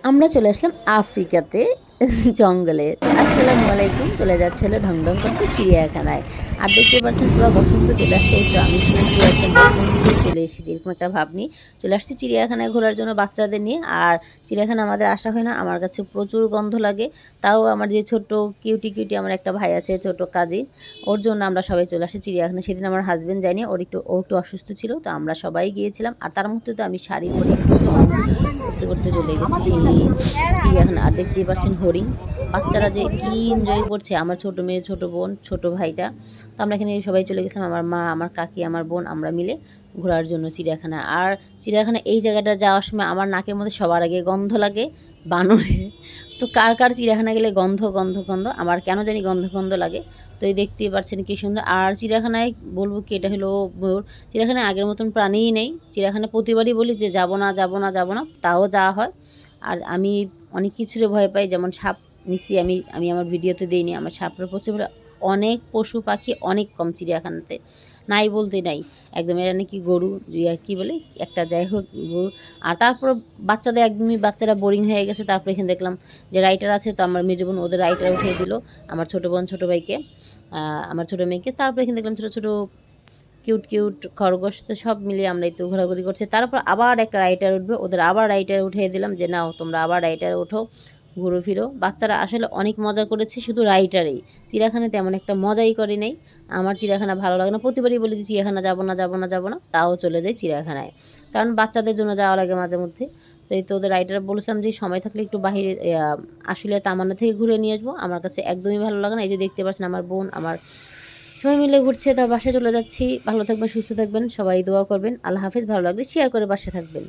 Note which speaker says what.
Speaker 1: আমরা চলে আসলাম আফ্রিকাতে জঙ্গলে। আসসালামু আলাইকুম। চলে যাচ্ছিল ঢং ঢং করতে চিড়িয়াখানায়। আর দেখতে পাচ্ছেন পুরো বসন্ত চলে আসছে। এই তো আমি পুরো একদম বসন্তে চলে এসেছি, এরকম একটা ভাব নিয়ে চলে আসছি চিড়িয়াখানায় ঘোরার জন্য বাচ্চাদের নিয়ে। আর চিড়িয়াখানা আমাদের আসা হয় না, আমার কাছে প্রচুর গন্ধ লাগে। তাও আমার যে ছোট্ট কিউটি কিউটি আমার একটা ভাই আছে, ছোট কাজিন, ওর জন্য আমরা সবাই চলে আসি চিড়িয়াখানা। সেদিন আমার হাজবেন্ড যায়নি, ও একটু অসুস্থ ছিল, তো আমরা সবাই গিয়েছিলাম। আর তার মধ্যে তো আমি শাড়ি পরে করতে করতে চলে গেছি সেই চিড়িয়াখানা। আর দেখতেই পাচ্ছেন হরিণ, বাচ্চারা যে কি এনজয় করছে, আমার ছোট মেয়ে, ছোট বোন, ছোট ভাইটা। তো আমরা এখানে সবাই চলে গেছিলাম, আমার মা, আমার কাকি, আমার বোন, আমরা মিলে ঘোরার জন্য চিড়িয়াখানা। আর চিড়িয়াখানা এই জায়গাটা যাওয়ার সময় আমার নাকের মধ্যে সবার আগে গন্ধ লাগে বানরের। তো কার কার চিড়িয়াখানা গেলে গন্ধ গন্ধ গন্ধ, আমার কেন জানি গন্ধ গন্ধ লাগে। তো এই দেখতেই পাচ্ছেন কি সুন্দর। আর চিড়িয়াখানায় বলবো কি, এটা হলো ময়ূর। চিড়িয়াখানায় আগের মতন প্রাণীই নেই। চিড়িয়াখানা প্রতিবারই বলি যে যাবো না যাবো না যাবো না, তাও যাওয়া হয়। আর আমি অনেক কিছুরে ভয় পাই, যেমন সাপ নিশ্চয়ই আমি আমি আমার ভিডিওতে দিইনি, আমার সাপের প্রচুর। অনেক পশু পাখি অনেক কম চিড়িয়াখানাতে, নাই বলতে নাই একদম। এরা নাকি গরু, কী বলে একটা, যাই হোক গরু। আর তারপর বাচ্চাদের একদমই, বাচ্চারা বোরিং হয়ে গেছে। তারপর এখানে দেখলাম যে রাইটার আছে, তো আমার মেজো বোন ওদের রাইটার উঠিয়ে দিল, আমার ছোটো বোন ছোটো ভাইকে, আমার ছোটো মেয়েকে। তারপর এখানে দেখলাম ছোটো ছোটো কিউট কিউট খরগোশ। তো সব মিলিয়ে আমরা একটু ঘোরাঘুরি করছি। তারপর আবার একটা রাইটার উঠবে, ওদের আবার রাইটার উঠিয়ে দিলাম যে নাও তোমরা আবার রাইটার ওঠো, ঘুরো ফিরো। বাচ্চারা আসলে অনেক মজা করেছে, শুধু রাইটারেই। চিড়িয়াখানায় তেমন একটা মজাই করে নেই। আমার চিড়িয়াখানা ভালো লাগে না, প্রতিবারই বলি যে চিড়িয়াখানা যাবো না যাবো না যাবো না, তাও চলে যাই চিড়িয়াখানায়, কারণ বাচ্চাদের জন্য যাওয়া লাগে মাঝে মধ্যে। তো এই তো ওদের রাইটার বলেছিলাম যে সময় থাকলে একটু বাহিরে আসলে তামান্না থেকে ঘুরে নিয়ে আসবো, আমার কাছে একদমই ভালো লাগে না। এই যে দেখতে পাচ্ছেন আমার বোন, আমার সবাই মিলে ঘুরছে, তার বাসায় চলে যাচ্ছি। ভালো থাকবেন, সুস্থ থাকবেন, সবাই দোয়া করবেন। আল্লাহ হাফিজ। ভালো লাগলে শেয়ার করে পাশে থাকবেন।